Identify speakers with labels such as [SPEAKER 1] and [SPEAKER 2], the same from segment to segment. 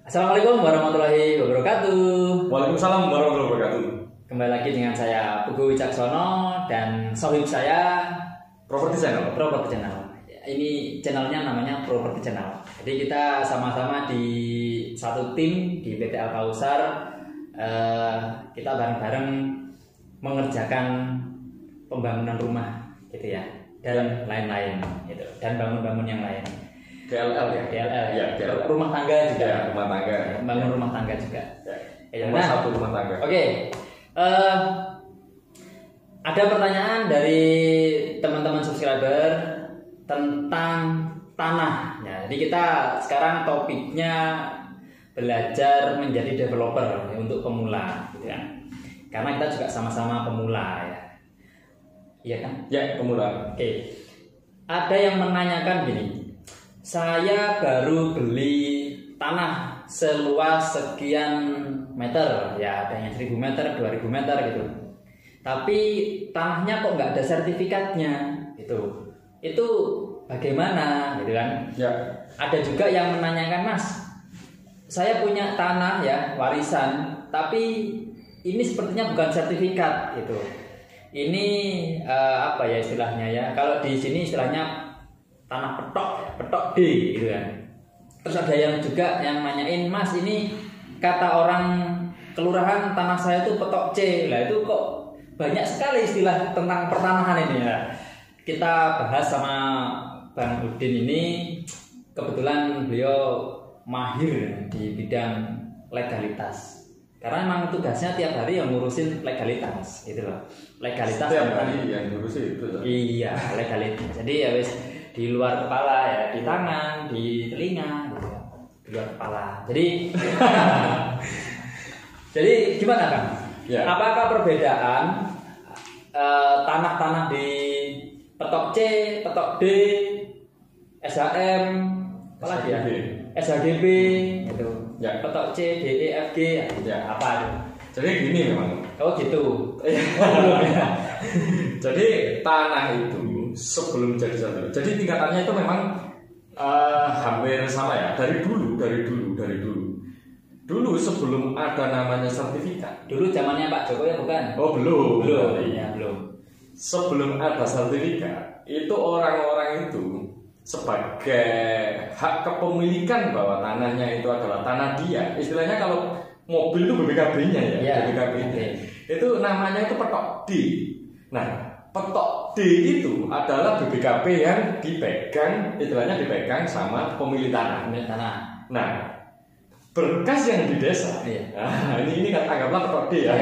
[SPEAKER 1] Assalamualaikum warahmatullahi wabarakatuh.
[SPEAKER 2] Waalaikumsalam warahmatullahi wabarakatuh.
[SPEAKER 1] Kembali lagi dengan saya Pugu Wicaksono dan sohib saya
[SPEAKER 2] Property Channel.
[SPEAKER 1] Ini channelnya namanya Property Channel. Jadi kita sama-sama di satu tim di PT Al Kausar. Kita bareng-bareng mengerjakan pembangunan rumah, gitu ya, dan lain-lain, gitu, dan bangun-bangun yang lain.
[SPEAKER 2] DLL ya?
[SPEAKER 1] DLL ya.
[SPEAKER 2] DLL.
[SPEAKER 1] Rumah tangga juga.
[SPEAKER 2] Ya, rumah tangga.
[SPEAKER 1] Bangun rumah tangga juga.
[SPEAKER 2] Ya. Rumah satu rumah tangga.
[SPEAKER 1] Oke. Ada pertanyaan dari teman-teman subscriber tentang tanah. Ya, jadi kita sekarang topiknya belajar menjadi developer ya, untuk pemula, gitu kan? Karena kita juga sama-sama pemula ya. Iya kan?
[SPEAKER 2] Ya, pemula.
[SPEAKER 1] Oke. Ada yang menanyakan gini. Saya baru beli tanah seluas sekian meter, ya ada yang 1000 meter, 2000 meter gitu. Tapi tanahnya kok nggak ada sertifikatnya, gitu. Itu bagaimana, gitu kan?
[SPEAKER 2] Ya.
[SPEAKER 1] Ada juga yang menanyakan, Mas, saya punya tanah ya warisan, tapi ini sepertinya bukan sertifikat, gitu. Ini apa ya istilahnya ya? Kalau di sini istilahnya tanah petok D gitu kan. Terus ada yang juga yang nanyain, Mas, ini kata orang kelurahan tanah saya itu petok C. Lah itu kok banyak sekali istilah tentang pertanahan ini ya. Kita bahas sama Bang Udin ini, kebetulan beliau mahir di bidang legalitas. Karena memang tugasnya tiap hari yang ngurusin legalitas gitu loh. Legalitas
[SPEAKER 2] setiap hari yang ngurusin itu.
[SPEAKER 1] Iya, legalitas. Jadi ya wis di luar kepala ya, di tangan, di telinga gitu ya. Di luar kepala. Jadi jadi gimana kan?
[SPEAKER 2] Ya.
[SPEAKER 1] Apakah perbedaan tanah-tanah di petok C, petok D, SHM, apalagi ya? SHGB gitu.
[SPEAKER 2] Ya.
[SPEAKER 1] Petok C, D, E, F, G
[SPEAKER 2] Ya.
[SPEAKER 1] apa itu?
[SPEAKER 2] Jadi gini memang.
[SPEAKER 1] Oh gitu.
[SPEAKER 2] Jadi tanah itu sebelum jadi satu. Jadi tingkatannya itu memang hampir sama ya. Dari dulu. Dulu sebelum ada namanya sertifikat.
[SPEAKER 1] Dulu zamannya Pak Jokowi bukan?
[SPEAKER 2] Oh belum.
[SPEAKER 1] Ya, belum.
[SPEAKER 2] Sebelum ada sertifikat, itu orang-orang itu sebagai hak kepemilikan bahwa tanahnya itu adalah tanah dia. Istilahnya kalau mobil itu BPKB-nya ya, BPKB-nya.
[SPEAKER 1] Okay.
[SPEAKER 2] Itu namanya itu petok D. Nah, petok D itu adalah BPKB yang dipegang sama pemilik tanah. Nah, berkas yang di desa. Nah, ini kan anggaplah petok D ya.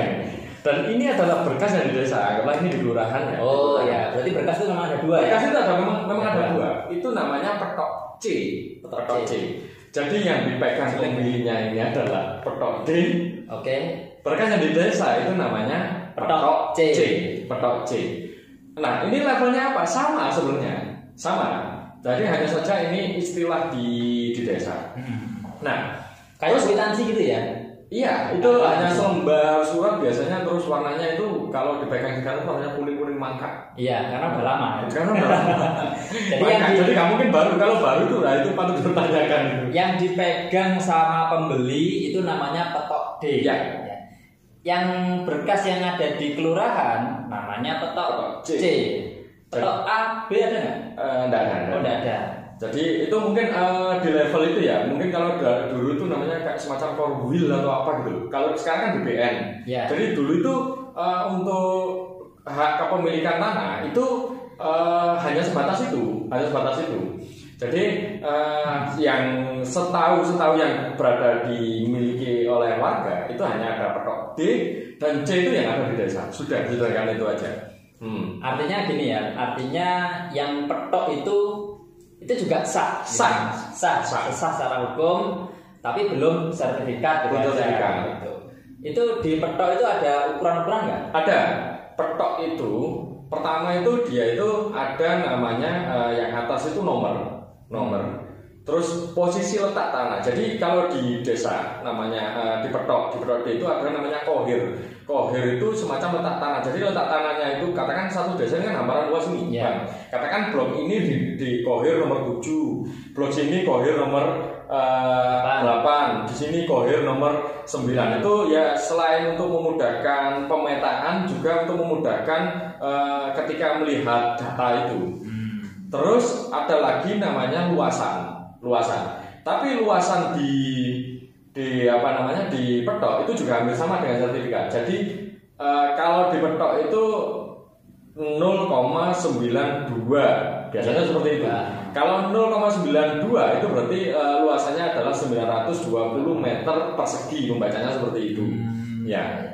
[SPEAKER 2] Dan ini adalah berkas yang di desa, anggaplah ini di kelurahan ya.
[SPEAKER 1] Oh ya, berarti berkas itu memang ada dua ya?
[SPEAKER 2] Berkas itu ada memang ada dua. Itu namanya petok C. Petok C. Jadi yang dipegang pemiliknya ini adalah petok D.
[SPEAKER 1] Oke.
[SPEAKER 2] Berkas yang di desa itu namanya petok C. Petok C. Nah, ini levelnya apa? Sama sebenarnya. Sama. Jadi hanya saja ini istilah di desa. Nah,
[SPEAKER 1] kayak kwitansi gitu ya?
[SPEAKER 2] Iya, itu hanya selembar surat biasanya, terus warnanya itu kalau dipegang sekarang itu warnanya kuning-kuning mangga.
[SPEAKER 1] Iya, karena udah lama.
[SPEAKER 2] Karena udah lama. Jadi nggak mungkin baru. Kalau baru itu, nah itu patut dipertanyakan itu.
[SPEAKER 1] Yang dipegang sama pembeli itu namanya petok D.
[SPEAKER 2] Ya.
[SPEAKER 1] Yang berkas yang ada di kelurahan namanya petok C. Petok A, B ada nggak?
[SPEAKER 2] Nggak ada.
[SPEAKER 1] Oh, nggak ada.
[SPEAKER 2] Jadi itu mungkin di level itu ya, mungkin kalau dulu itu namanya kayak semacam korwil atau apa gitu. Kalau sekarang kan BPN.
[SPEAKER 1] Ya.
[SPEAKER 2] Jadi dulu itu untuk hak kepemilikan tanah itu hanya sebatas itu. Jadi yang setahu yang berada dimiliki oleh warga itu hanya ada petok D dan C itu yang ada di desa. Sudah kan itu aja.
[SPEAKER 1] Artinya gini ya, artinya yang petok itu juga sah secara hukum, tapi belum sertifikat gitu. Itu di petok itu ada ukuran-ukuran nggak?
[SPEAKER 2] Ada. Petok itu pertama itu dia itu ada namanya yang atas itu nomor. terus posisi letak tanah. Jadi kalau di desa namanya di Petok D itu ada namanya kohir. Kohir itu semacam letak tanah. Jadi letak tanahnya itu katakan satu desa ini kan hamparan luas ini.
[SPEAKER 1] Ya.
[SPEAKER 2] Katakan blok ini di kohir nomor 7, blok sini kohir nomor 8, di sini kohir nomor 9. Itu ya selain untuk memudahkan pemetaan juga untuk memudahkan ketika melihat data itu. Terus ada lagi namanya luasan. Tapi luasan di apa namanya di Petok itu juga hampir sama dengan sertifikat. Jadi kalau di Petok itu 0,92 biasanya seperti itu. Kalau 0,92 itu berarti luasannya adalah 920 meter persegi, membacanya seperti itu. Ya.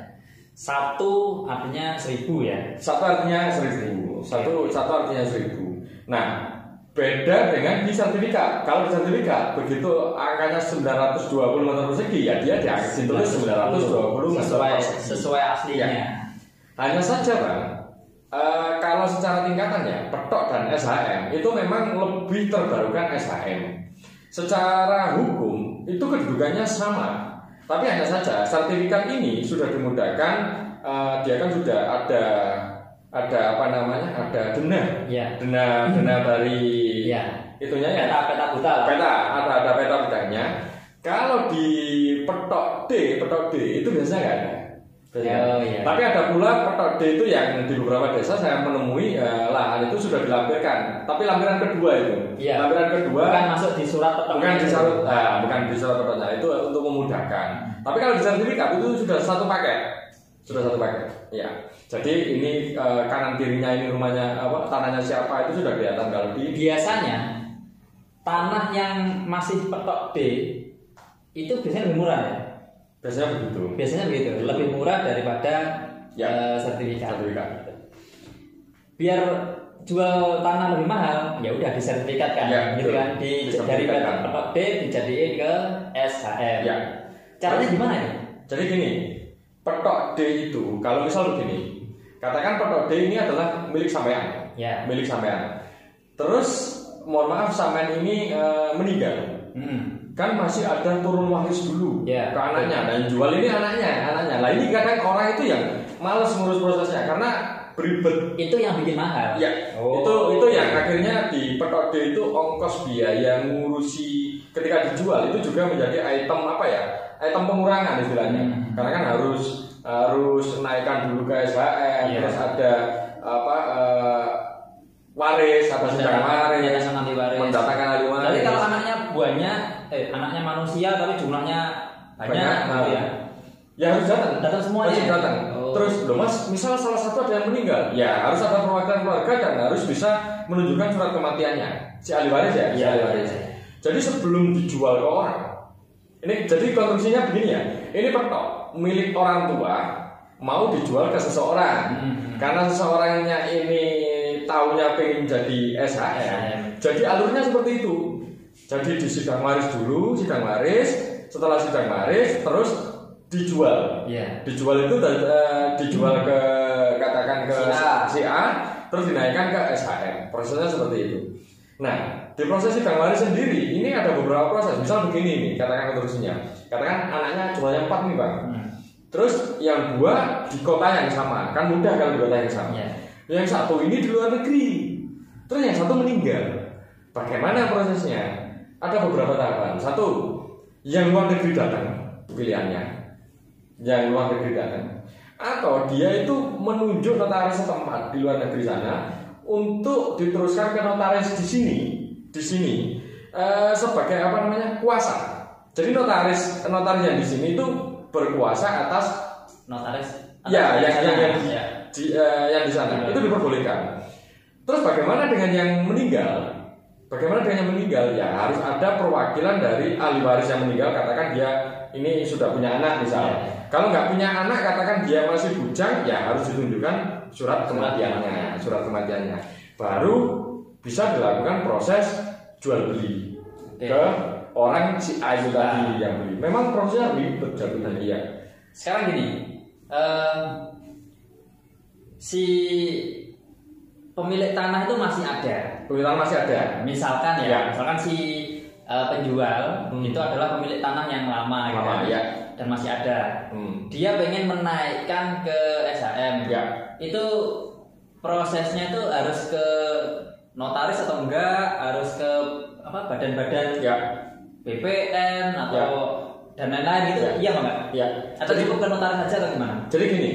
[SPEAKER 1] Satu artinya 1000 ya.
[SPEAKER 2] Satu artinya 1000. Satu artinya 1000. Nah, beda dengan di sertifikat. Kalau di sertifikat begitu angkanya 920 meter persegi ya dia ditulis 920 meter persegi
[SPEAKER 1] sesuai aslinya.
[SPEAKER 2] Ya. Hanya saja Bang, kalau secara tingkatannya Petok dan SHM itu memang lebih terbarukan SHM. Secara hukum itu kedudukannya sama. Tapi hanya saja sertifikat ini sudah dimudahkan, dia kan sudah ada apa namanya, ada dena dari itunya ya,
[SPEAKER 1] peta buta lah.
[SPEAKER 2] Ada peta butanya. Kalau di Petok D itu biasanya nggak ada. Tapi ada pula Petok D itu yang di beberapa desa saya menemui lahan itu sudah dilampirkan. Tapi lampiran kedua itu, lampiran kedua
[SPEAKER 1] bukan masuk di surat Petok.
[SPEAKER 2] Bukan di surat Petoknya, itu untuk memudahkan. Tapi kalau di sertifikat itu sudah satu paket. Ya. Jadi ini kanan kirinya ini rumahnya tanahnya siapa itu sudah kelihatan. Kalau
[SPEAKER 1] biasanya tanah yang masih Petok D itu biasanya lebih murah ya. Biasanya begitu. Lebih murah daripada sertifikat. Biar jual tanah lebih mahal, ya udah disertifikatkan, gitu kan? Dari Petok D dijadiin ke SHM.
[SPEAKER 2] Ya.
[SPEAKER 1] Caranya gimana ya?
[SPEAKER 2] Jadi gini, Petok D itu kalau misal begini, katakan Petok D ini adalah milik sampean. Milik sampean. Terus mohon maaf sampean ini meninggal. Kan masih ada turun waris dulu ke anaknya, dan jual ini anaknya. Lah ini kadang orang itu yang malas ngurus prosesnya karena beribet. Itu yang bikin mahal. Ya. Itu yang akhirnya di Petok D itu ongkos biaya ngurusi ketika dijual itu juga menjadi item item pengurangan istilahnya. Karena kan harus naikkan dulu ke SHM, terus ada waris, ada sidang waris, mendatangkan ahli waris.
[SPEAKER 1] Jadi kalau anaknya anaknya manusia tapi jumlahnya banyak gitu ya.
[SPEAKER 2] Ya harus datang semuanya. Harus datang. Terus loh Mas, misal salah satu ada yang meninggal, ya harus ada perwakilan keluarga dan harus bisa menunjukkan surat kematiannya. Si ahli waris ya. Ahli waris. Jadi sebelum dijual ke orang, ini jadi konstruksinya begini ya. Ini Petok milik orang tua mau dijual ke seseorang. Karena seseorangnya ini taunya pengen jadi SHM. Jadi alurnya seperti itu. Jadi di sidang waris dulu, setelah sidang waris terus dijual. Dijual itu dijual ke katakan ke si A, terus dinaikkan ke SHM. Prosesnya seperti itu. Nah, di proses sidang waris sendiri ini ada beberapa proses. Misal begini nih, katakan konstruksinya. Katakan anaknya jumlahnya 4 nih Bang. Terus yang 2 di kota yang sama, kan mudah kalau di kota yang sama. Yang satu ini di luar negeri, terus yang satu meninggal. Bagaimana prosesnya? Ada beberapa tahapan. 1, yang luar negeri datang, pilihannya. Yang luar negeri datang. Atau dia itu menunjuk notaris setempat di luar negeri sana untuk diteruskan ke notaris di sini sebagai kuasa. Jadi notaris yang di sini itu berkuasa atas
[SPEAKER 1] notaris.
[SPEAKER 2] Yang di sana itu diperbolehkan. Terus bagaimana dengan yang meninggal? Ya harus ada perwakilan dari ahli waris yang meninggal. Katakan dia ini sudah punya anak misalnya. Kalau nggak punya anak, katakan dia masih bujang, ya harus ditunjukkan surat kematiannya. Baru bisa dilakukan proses jual beli ke orang si A itu tadi yang beli. Memang prosesnya ribet jatuhnya.
[SPEAKER 1] Sekarang gini, si pemilik tanah itu masih ada.
[SPEAKER 2] Pemilik tanah masih ada.
[SPEAKER 1] Misalkan misalkan si penjual itu adalah pemilik tanah yang lama gitu kan,
[SPEAKER 2] ya.
[SPEAKER 1] dan masih ada. Dia pengen menaikkan ke SHM.
[SPEAKER 2] Ya.
[SPEAKER 1] Itu prosesnya itu harus ke notaris atau enggak, harus ke badan-badan
[SPEAKER 2] ya.
[SPEAKER 1] BPN atau dan lain-lain gitu. Iya enggak?
[SPEAKER 2] Ya.
[SPEAKER 1] Atau cukup ke notaris saja atau gimana?
[SPEAKER 2] Jadi gini,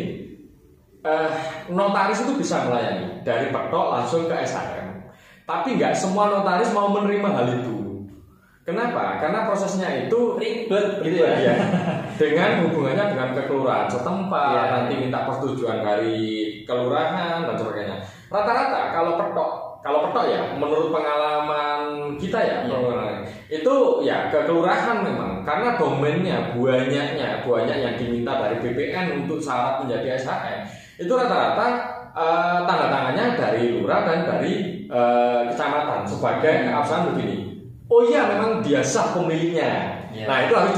[SPEAKER 2] notaris itu bisa melayani dari petok langsung ke SHM. Tapi nggak semua notaris mau menerima hal itu. Kenapa? Karena prosesnya itu
[SPEAKER 1] ribet gitu ya.
[SPEAKER 2] Dengan hubungannya dengan kelurahan setempat, nanti minta persetujuan dari kelurahan dan sebagainya. Rata-rata kalau petok ya, menurut pengalaman kita ya, itu ya ke kelurahan memang, karena domainnya banyak yang diminta dari BPN untuk syarat menjadi SHM. Itu rata-rata tanda tangannya dari lurah dan dari kecamatan sebagai keabsahan begini. Oh iya, memang dia sah pemiliknya. Nah itu harus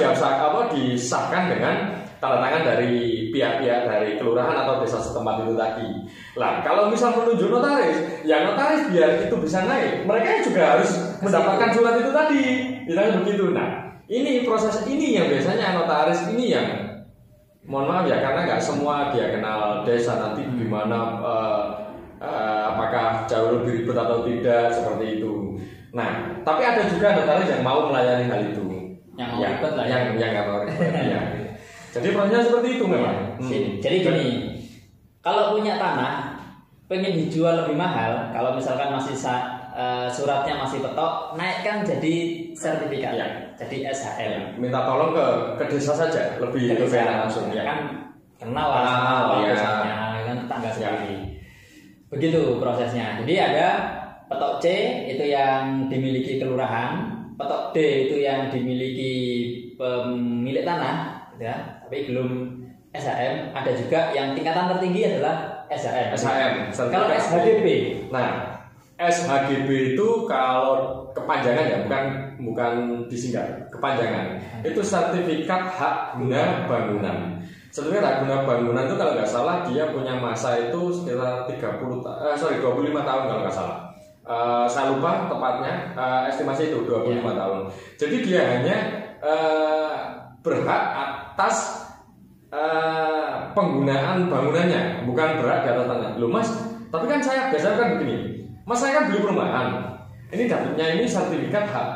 [SPEAKER 2] disahkan dengan tanda tangan dari pihak-pihak dari kelurahan atau desa setempat itu tadi. Nah kalau misal menunjuk notaris, ya notaris biar itu bisa naik, mereka juga harus mendapatkan surat itu tadi. Bilangnya begitu. Nah ini proses ini yang biasanya notaris ini yang mohon maaf ya, karena nggak semua dia kenal desa nanti gimana, apakah jauh lebih ribet atau tidak seperti itu. Nah, tapi ada juga notaris yang mau melayani hal itu.
[SPEAKER 1] Yang mau ribet lah
[SPEAKER 2] yang nggak mau ribet. Ya. Jadi prosesnya seperti itu memang.
[SPEAKER 1] Jadi gini, kalau punya tanah, pengen dijual lebih mahal, kalau misalkan masih suratnya masih petok, naikkan jadi sertifikat, jadi SHM.
[SPEAKER 2] Minta tolong ke desa saja, lebih enak langsung.
[SPEAKER 1] Ya kan kenal lah sama kan tetangga sendiri. Begitu prosesnya. Jadi ada petok C itu yang dimiliki kelurahan, petok D itu yang dimiliki pemilik tanah, ya. Tapi belum SHM. Ada juga yang tingkatan tertinggi adalah SHM. Kalau SHGB,
[SPEAKER 2] nah SHGB itu kalau kepanjangan ya, bukan disingkat, kepanjangan. Itu sertifikat hak guna bangunan. Sertifikat hak guna bangunan itu kalau nggak salah dia punya masa itu sekitar 25 tahun kalau nggak salah. Saya lupa tepatnya, estimasi itu 25 tahun. Jadi dia hanya berhak atas penggunaan bangunannya, bukan berhak di atas tanah. Loh mas, tapi kan saya biasanya kan begini, mas saya kan beli perumahan, ini dapatnya ini sertifikat hak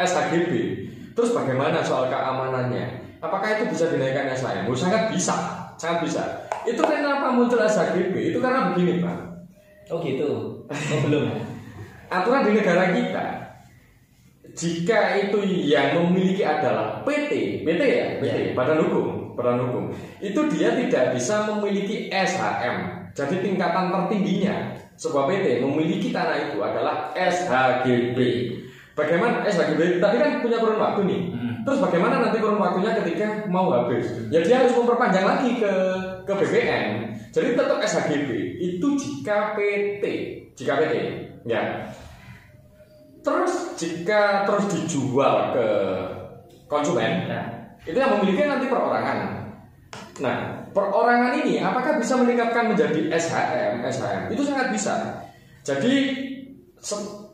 [SPEAKER 2] SHGB. Terus bagaimana soal keamanannya? Apakah itu bisa dinaikkan SHM? Oh, sangat bisa. Itu kenapa muncul SHGB? Itu karena begini Pak.
[SPEAKER 1] Oh gitu. Belum.
[SPEAKER 2] Aturan di negara kita, jika itu yang memiliki adalah PT, Badan Hukum, itu dia tidak bisa memiliki SHM. Jadi tingkatan tertingginya sebuah PT memiliki tanah itu adalah SHGB. Bagaimana SHGB? Tadi kan punya kurun waktu nih. Terus bagaimana nanti kurun waktunya ketika mau habis? Ya dia harus memperpanjang lagi ke BPN. Jadi tetap SHGB itu jika PT, ya. Terus jika terus dijual ke konsumen, itu yang memiliki nanti perorangan. Nah, perorangan ini apakah bisa meningkatkan menjadi SHM? Itu sangat bisa. Jadi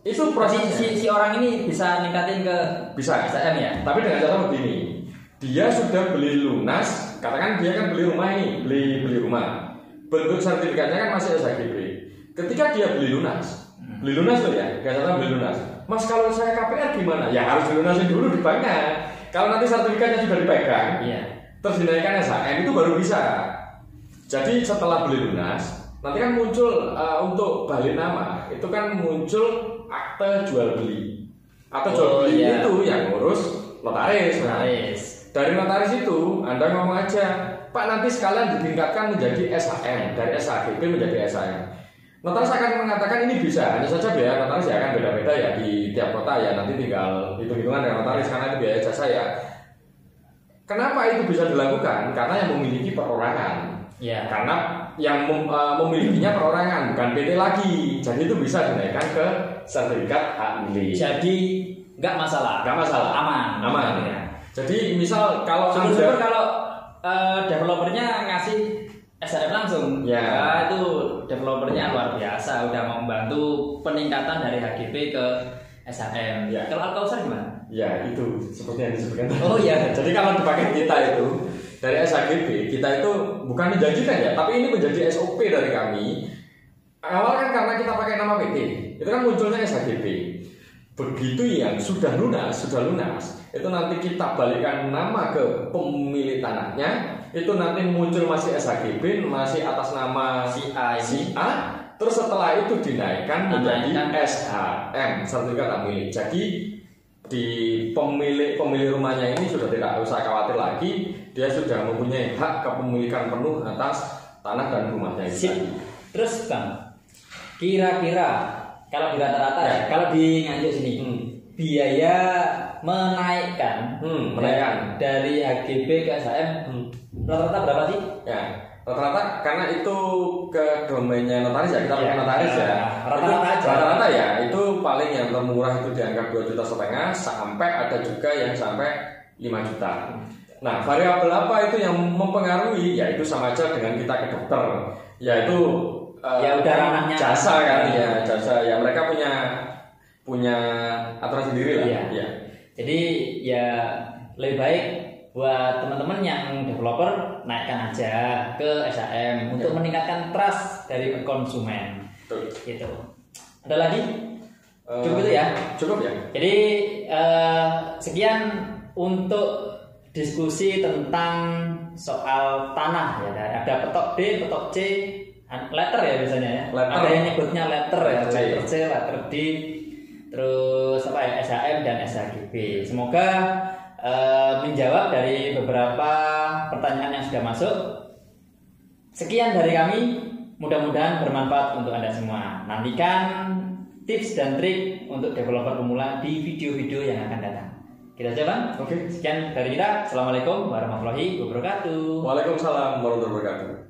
[SPEAKER 2] itu prosesnya.
[SPEAKER 1] Si orang ini bisa ningkatin ke SHM ya.
[SPEAKER 2] Tapi dengan cara begini, dia sudah beli lunas, katakan dia kan beli rumah ini, beli rumah. Bentuk sertifikatnya kan masih SHGB. Ketika dia beli lunas tuh ya, gak beli lunas. Mas kalau saya KPR gimana? Ya harus dilunasin dulu di banknya. Kalau nanti sertifikatnya sudah dipegang, terus dinaikkan SHM itu baru bisa. Jadi setelah beli lunas, nanti kan muncul untuk balik nama, itu kan muncul akte jual beli. Akte jual beli itu yang ngurus notaris. Dari notaris itu Anda ngomong aja, Pak nanti sekalian ditingkatkan menjadi SHM, dari SHGB menjadi SHM. Notaris akan mengatakan ini bisa, hanya saja biaya notaris ya akan beda-beda ya di tiap kota ya, nanti tinggal hitung-hitungan dengan notaris karena itu biaya jasa ya. Kenapa itu bisa dilakukan? Karena yang memiliki perorangan. Karena yang memilikinya perorangan bukan PT lagi, jadi itu bisa dinaikkan ke sertifikat hak milik.
[SPEAKER 1] Jadi nggak masalah, aman.
[SPEAKER 2] Ya. Jadi misal kalau
[SPEAKER 1] developernya ngasih SHM langsung, itu developernya luar biasa, udah membantu peningkatan dari HGB ke SHM.
[SPEAKER 2] Ya.
[SPEAKER 1] Kalau Al-Kausar gimana?
[SPEAKER 2] Ya itu seperti yang disebutkan.
[SPEAKER 1] Oh iya.
[SPEAKER 2] Jadi kalau di paket kita itu dari SHGB kita itu bukan menjanjikan ya, tapi ini menjadi SOP dari kami. Awal kan karena kita pakai nama PT, itu kan munculnya SHGB. Begitu yang sudah lunas, itu nanti kita balikan nama ke pemilik tanahnya, itu nanti muncul masih SHGB, masih atas nama
[SPEAKER 1] Si A.
[SPEAKER 2] terus setelah itu dinaikkan menjadi SHM, sertifikat hak milik. Jadi di pemilik rumahnya ini sudah tidak usah khawatir lagi, dia sudah mempunyai hak kepemilikan penuh atas tanah dan rumahnya itu.
[SPEAKER 1] Sip. Terus Bang, kira-kira kalau di rata-rata ya, kalau di Nganjuk sini biaya menaikkan dari HGB ke SHM rata-rata berapa sih?
[SPEAKER 2] Ya, rata-rata karena itu ke domainnya notaris ya, kita pakai notaris ya. Rata-rata ya, itu paling yang termurah itu dianggap 2,5 juta sampai ada juga yang sampai 5 juta. Nah, variabel apa itu yang mempengaruhi? Ya itu sama aja dengan kita ke dokter, yaitu
[SPEAKER 1] ya udah ranahnya
[SPEAKER 2] jasa kan ya, jasa ya, mereka punya aturan sendiri lah.
[SPEAKER 1] Iya.
[SPEAKER 2] Ya.
[SPEAKER 1] Jadi ya lebih baik buat teman-teman yang developer naikkan aja ke SHM untuk meningkatkan trust dari konsumen.
[SPEAKER 2] Betul.
[SPEAKER 1] Gitu. Ada lagi? Cukup itu ya?
[SPEAKER 2] Cukup ya.
[SPEAKER 1] Jadi sekian untuk diskusi tentang soal tanah ya. Ada petok D, petok C, letter ya biasanya ya.
[SPEAKER 2] Letter.
[SPEAKER 1] Ada yang nyebutnya letter ya,
[SPEAKER 2] C.
[SPEAKER 1] letter C, letter D, terus apa ya, SHM dan SHGB. Semoga menjawab dari beberapa pertanyaan yang sudah masuk. Sekian dari kami, mudah-mudahan bermanfaat untuk Anda semua. Nantikan tips dan trik untuk developer pemula di video-video yang akan datang. Kita aja Bang.
[SPEAKER 2] Oke.
[SPEAKER 1] Sekian dari kita. Assalamualaikum warahmatullahi wabarakatuh.
[SPEAKER 2] Waalaikumsalam warahmatullahi wabarakatuh.